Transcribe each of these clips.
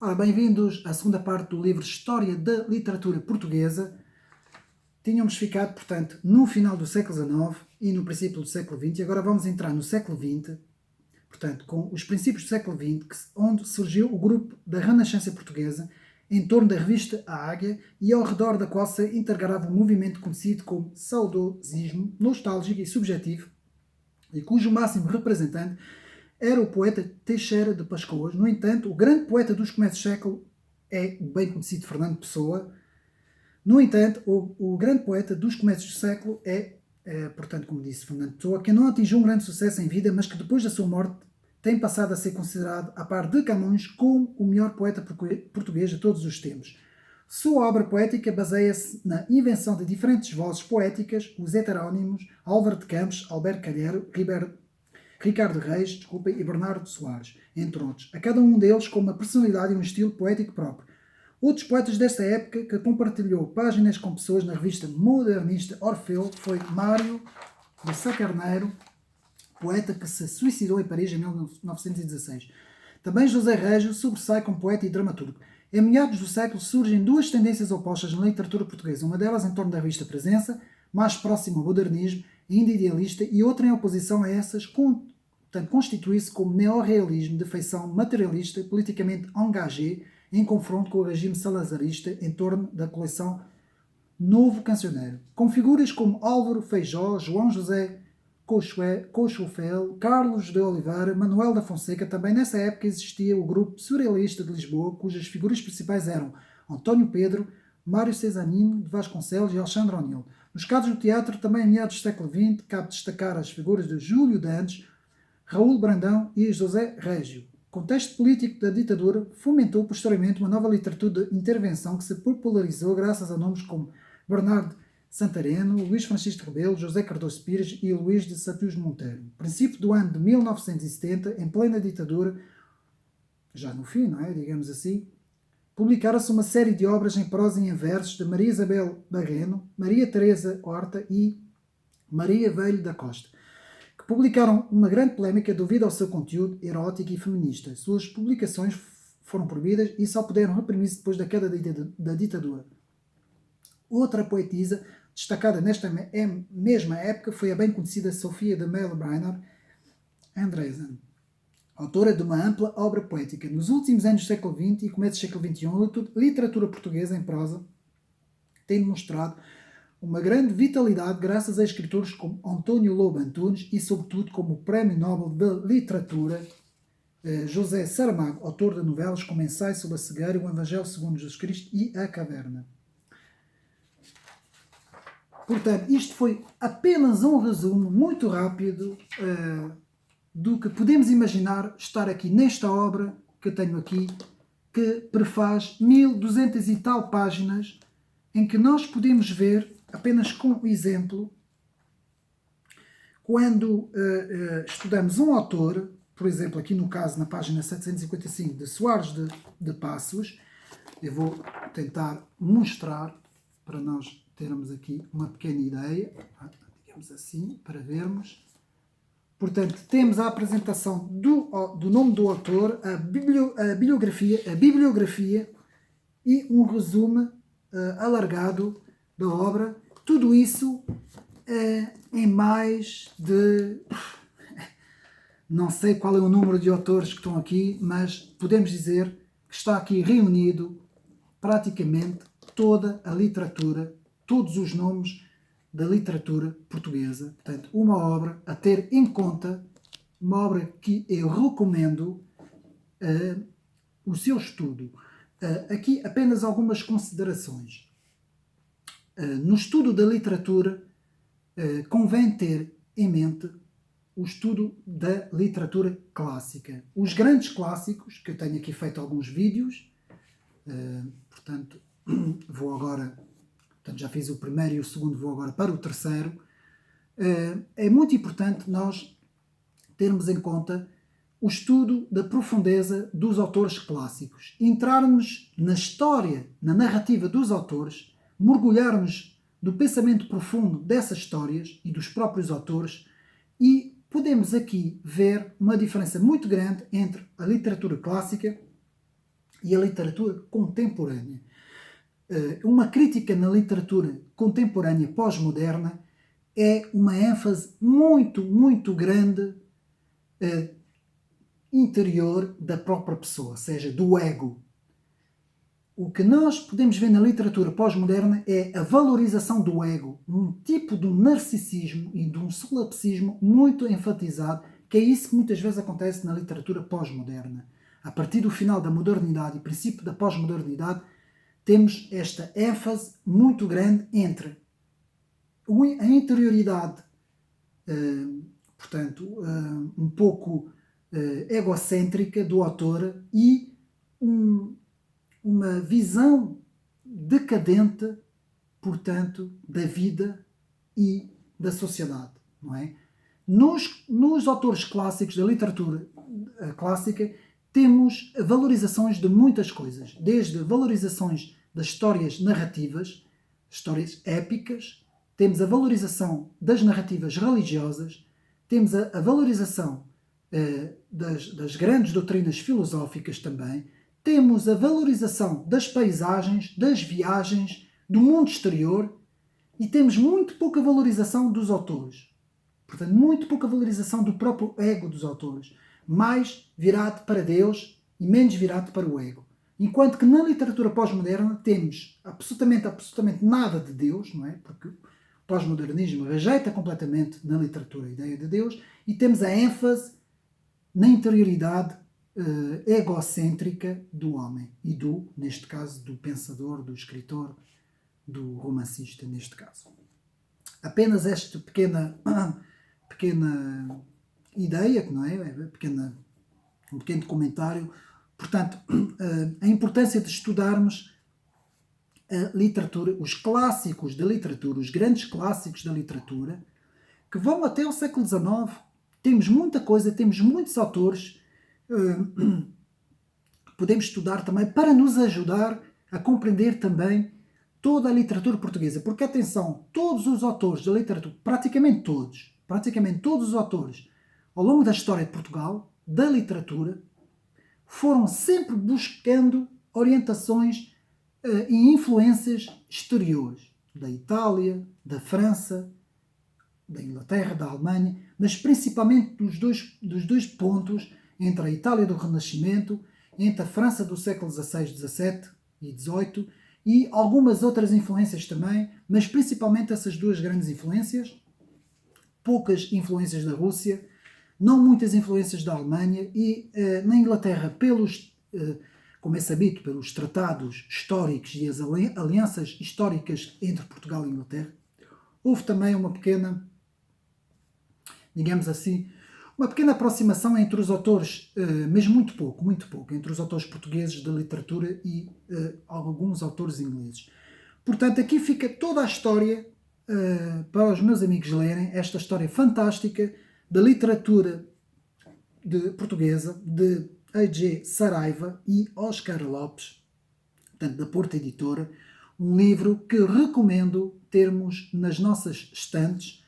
Ora, bem-vindos à segunda parte do livro História da Literatura Portuguesa. Tínhamos ficado, portanto, no final do século XIX e no princípio do século XX, e agora vamos entrar no século XX, portanto, com os princípios do século XX, onde surgiu o grupo da Renascença Portuguesa, em torno da revista A Águia, e ao redor da qual se integrava um movimento conhecido como saudosismo, nostálgico e subjetivo, e cujo máximo representante era o poeta Teixeira de Pascoas. No entanto, o grande poeta dos começos do século é o bem conhecido Fernando Pessoa. No entanto, o grande poeta dos começos do século portanto, como disse Fernando Pessoa, que não atingiu um grande sucesso em vida, mas que depois da sua morte tem passado a ser considerado, a par de Camões, como o melhor poeta português de todos os tempos. Sua obra poética baseia-se na invenção de diferentes vozes poéticas, os heterónimos Álvaro de Campos, Alberto Calhero, Ricardo Reis, e Bernardo Soares, entre outros, a cada um deles com uma personalidade e um estilo poético próprio. Outros poetas desta época que compartilhou páginas com pessoas na revista modernista Orfeu foi Mário de Sá Carneiro, poeta que se suicidou em Paris em 1916. Também José Régio sobressai como poeta e dramaturgo. Em meados do século surgem duas tendências opostas na literatura portuguesa, uma delas em torno da revista Presença, mais próxima ao modernismo, ainda idealista, e outra em oposição a essas, constitui-se como neorrealismo de feição materialista, politicamente engagé, em confronto com o regime salazarista em torno da coleção Novo Cancioneiro, com figuras como Álvaro Feijó, João José Cochofel, Carlos de Oliveira, Manuel da Fonseca. Também nessa época existia o grupo surrealista de Lisboa, cujas figuras principais eram António Pedro, Mário Cesarino de Vasconcelos e Alexandre O'Neill. Nos casos do teatro, também em meados do século XX, cabe destacar as figuras de Júlio Dantes, Raul Brandão e José Régio. O contexto político da ditadura fomentou posteriormente uma nova literatura de intervenção que se popularizou graças a nomes como Bernardo Santareno, Luís Francisco Rebelo, José Cardoso Pires e Luís de Satius Monteiro. No princípio do ano de 1970, em plena ditadura, já no fim, não é? Digamos assim, publicaram-se uma série de obras em prosa e em versos de Maria Isabel Barreno, Maria Teresa Horta e Maria Velho da Costa, que publicaram uma grande polémica devido ao seu conteúdo erótico e feminista. Suas publicações foram proibidas e só puderam reprimir-se depois da queda da ditadura. Outra poetisa destacada nesta mesma época foi a bem conhecida Sofia de Mellebriner Andresen, autora de uma ampla obra poética. Nos últimos anos do século XX e começo do século XXI, a literatura portuguesa em prosa tem demonstrado uma grande vitalidade graças a escritores como António Lobo Antunes e, sobretudo, como o Prémio Nobel de Literatura José Saramago, autor de novelas como Ensaio sobre a Cegueira, O Evangelho segundo Jesus Cristo e A Caverna. Portanto, isto foi apenas um resumo muito rápido do que podemos imaginar estar aqui nesta obra que tenho aqui, que prefaz 1200 e tal páginas, em que nós podemos ver, apenas com exemplo, quando estudamos um autor, por exemplo, aqui no caso, na página 755, de Soares de Passos, eu vou tentar mostrar para nós termos aqui uma pequena ideia, digamos assim, para vermos. Portanto, temos a apresentação do nome do autor, a bibliografia e um resumo alargado da obra. Tudo isso em mais de... não sei qual é o número de autores que estão aqui, mas podemos dizer que está aqui reunido praticamente toda a literatura, todos os nomes da literatura portuguesa. Portanto, uma obra a ter em conta, uma obra que eu recomendo o seu estudo. Aqui apenas algumas considerações. No estudo da literatura, convém ter em mente o estudo da literatura clássica. Os grandes clássicos, que eu tenho aqui feito alguns vídeos, portanto, vou agora... Portanto, já fiz o primeiro e o segundo, vou agora para o terceiro. É muito importante nós termos em conta o estudo da profundeza dos autores clássicos, entrarmos na história, na narrativa dos autores, mergulharmos no pensamento profundo dessas histórias e dos próprios autores, e podemos aqui ver uma diferença muito grande entre a literatura clássica e a literatura contemporânea. Uma crítica na literatura contemporânea pós-moderna é uma ênfase muito, muito grande interior da própria pessoa, ou seja, do ego. O que nós podemos ver na literatura pós-moderna é a valorização do ego, um tipo de um narcisismo e de um solipsismo muito enfatizado, que é isso que muitas vezes acontece na literatura pós-moderna. A partir do final da modernidade e princípio da pós-modernidade, temos esta ênfase muito grande entre a interioridade, portanto, um pouco egocêntrica do autor e uma visão decadente, portanto, da vida e da sociedade, não é? Nos autores clássicos da literatura clássica temos valorizações de muitas coisas, desde valorizações das histórias narrativas, histórias épicas, temos a valorização das narrativas religiosas, temos a valorização das grandes doutrinas filosóficas também, temos a valorização das paisagens, das viagens, do mundo exterior e temos muito pouca valorização dos autores. Portanto, muito pouca valorização do próprio ego dos autores. Mais virado para Deus e menos virado para o ego. Enquanto que na literatura pós-moderna temos absolutamente nada de Deus, não é? Porque o pós-modernismo rejeita completamente na literatura a ideia de Deus e temos a ênfase na interioridade egocêntrica do homem e neste caso, do pensador, do escritor, do romancista, neste caso. Apenas esta pequena ideia, não é? Um pequeno comentário. Portanto, a importância de estudarmos a literatura, os clássicos da literatura, os grandes clássicos da literatura, que vão até ao século XIX. Temos muita coisa, temos muitos autores que podemos estudar também para nos ajudar a compreender também toda a literatura portuguesa. Porque, atenção, todos os autores da literatura, praticamente todos os autores ao longo da história de Portugal, da literatura, foram sempre buscando orientações e influências exteriores, da Itália, da França, da Inglaterra, da Alemanha, mas principalmente dos dois pontos entre a Itália do Renascimento, entre a França do século XVI, XVII e XVIII e algumas outras influências também, mas principalmente essas duas grandes influências, poucas influências da Rússia, não muitas influências da Alemanha e na Inglaterra, como é sabido, pelos tratados históricos e as alianças históricas entre Portugal e Inglaterra, houve também uma pequena, digamos assim, uma pequena aproximação entre os autores, mas muito pouco, entre os autores portugueses da literatura e alguns autores ingleses. Portanto, aqui fica toda a história para os meus amigos lerem, esta história fantástica da literatura portuguesa de A.G. Saraiva e Oscar Lopes, portanto, da Porta Editora, um livro que recomendo termos nas nossas estantes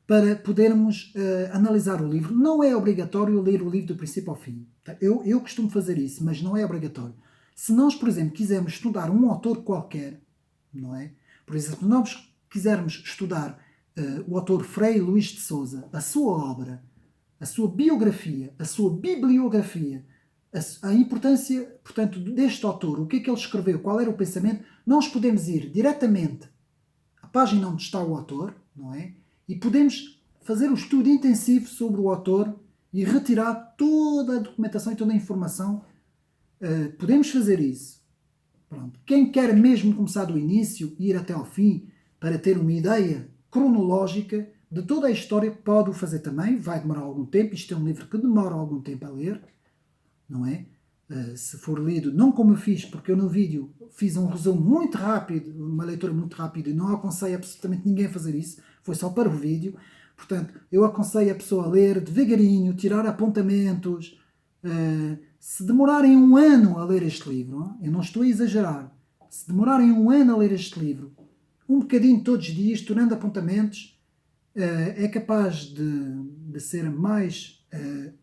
para podermos analisar o livro. Não é obrigatório ler o livro do princípio ao fim. Eu costumo fazer isso, mas não é obrigatório. Se nós, por exemplo, quisermos estudar um autor qualquer, não é? Por exemplo, se nós quisermos estudar o autor Frei Luís de Sousa, a sua obra, a sua biografia, a sua bibliografia, a importância, portanto, deste autor, o que é que ele escreveu, qual era o pensamento, nós podemos ir diretamente à página onde está o autor, não é? E podemos fazer um estudo intensivo sobre o autor e retirar toda a documentação e toda a informação. Podemos fazer isso. Pronto. Quem quer mesmo começar do início e ir até ao fim para ter uma ideia cronológica de toda a história, pode o fazer também. Vai demorar algum tempo. Isto é um livro que demora algum tempo a ler, não é? Se for lido, não como eu fiz, porque eu no vídeo fiz um resumo muito rápido, uma leitura muito rápida, e não aconselho absolutamente ninguém a fazer isso, foi só para o vídeo. Portanto, eu aconselho a pessoa a ler devagarinho, tirar apontamentos. Se demorarem um ano a ler este livro, eu não estou a exagerar, se demorarem um ano a ler este livro, um bocadinho todos os dias, tirando apontamentos, é capaz de ser mais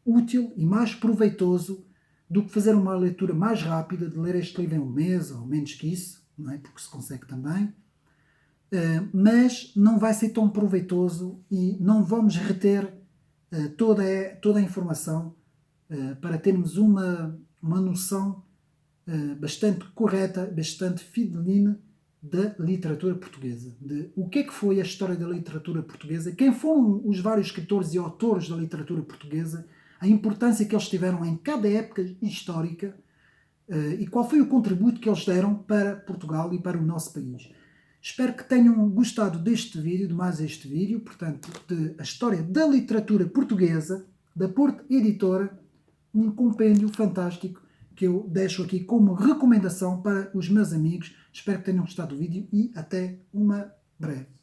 útil e mais proveitoso do que fazer uma leitura mais rápida, de ler este livro em um mês ou menos que isso, não é? Porque se consegue também. Mas não vai ser tão proveitoso e não vamos reter toda a informação para termos uma noção bastante correta, bastante fidedigna da literatura portuguesa, de o que é que foi a história da literatura portuguesa, quem foram os vários escritores e autores da literatura portuguesa, a importância que eles tiveram em cada época histórica e qual foi o contributo que eles deram para Portugal e para o nosso país. Espero que tenham gostado deste vídeo, de mais este vídeo, portanto, de a história da literatura portuguesa, da Porto Editora, um compêndio fantástico que eu deixo aqui como recomendação para os meus amigos. Espero que tenham gostado do vídeo e até uma breve.